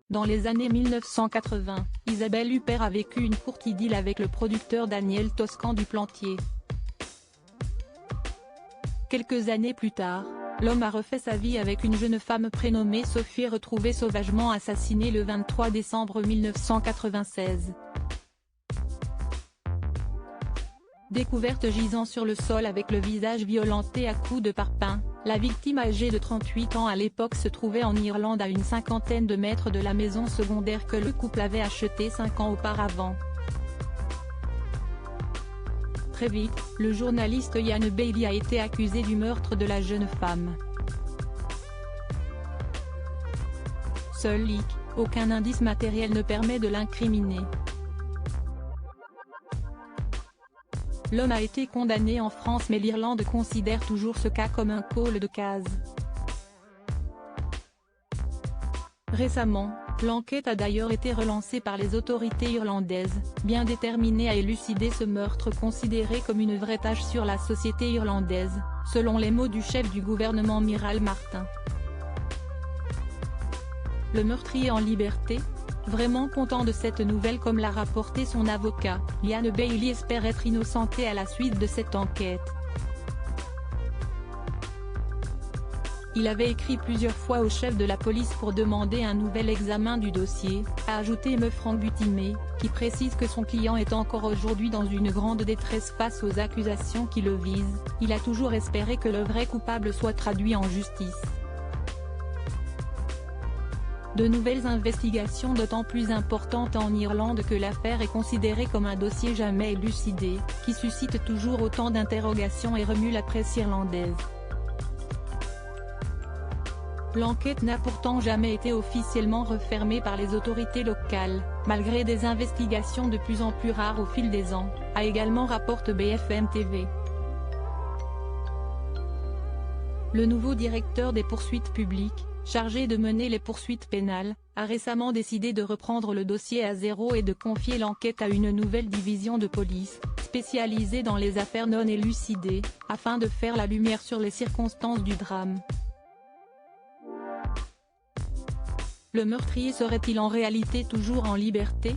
Dans les années 1980, Isabelle Huppert a vécu une courte idylle avec le producteur Daniel Toscan du Plantier. Quelques années plus tard, l'homme a refait sa vie avec une jeune femme prénommée Sophie retrouvée sauvagement assassinée le 23 décembre 1996. Découverte gisant sur le sol avec le visage violenté à coups de parpaing, la victime âgée de 38 ans à l'époque se trouvait en Irlande à une cinquantaine de mètres de la maison secondaire que le couple avait achetée 5 ans auparavant. Très vite, le journaliste Ian Bailey a été accusé du meurtre de la jeune femme. Seul hic, aucun indice matériel ne permet de l'incriminer. L'homme a été condamné en France mais l'Irlande considère toujours ce cas comme un call de case. Récemment, l'enquête a d'ailleurs été relancée par les autorités irlandaises, bien déterminées à élucider ce meurtre considéré comme une vraie tâche sur la société irlandaise, selon les mots du chef du gouvernement Micheál Martin. Le meurtrier en liberté ? Vraiment content de cette nouvelle comme l'a rapporté son avocat, Ian Bailey espère être innocenté à la suite de cette enquête. Il avait écrit plusieurs fois au chef de la police pour demander un nouvel examen du dossier, a ajouté Me Frank Butimé, qui précise que son client est encore aujourd'hui dans une grande détresse face aux accusations qui le visent. Il a toujours espéré que le vrai coupable soit traduit en justice. De nouvelles investigations d'autant plus importantes en Irlande que l'affaire est considérée comme un dossier jamais élucidé, qui suscite toujours autant d'interrogations et remue la presse irlandaise. L'enquête n'a pourtant jamais été officiellement refermée par les autorités locales, malgré des investigations de plus en plus rares au fil des ans, a également rapporté BFM TV. Le nouveau directeur des poursuites publiques, chargé de mener les poursuites pénales, a récemment décidé de reprendre le dossier à zéro et de confier l'enquête à une nouvelle division de police, spécialisée dans les affaires non élucidées, afin de faire la lumière sur les circonstances du drame. Le meurtrier serait-il en réalité toujours en liberté ?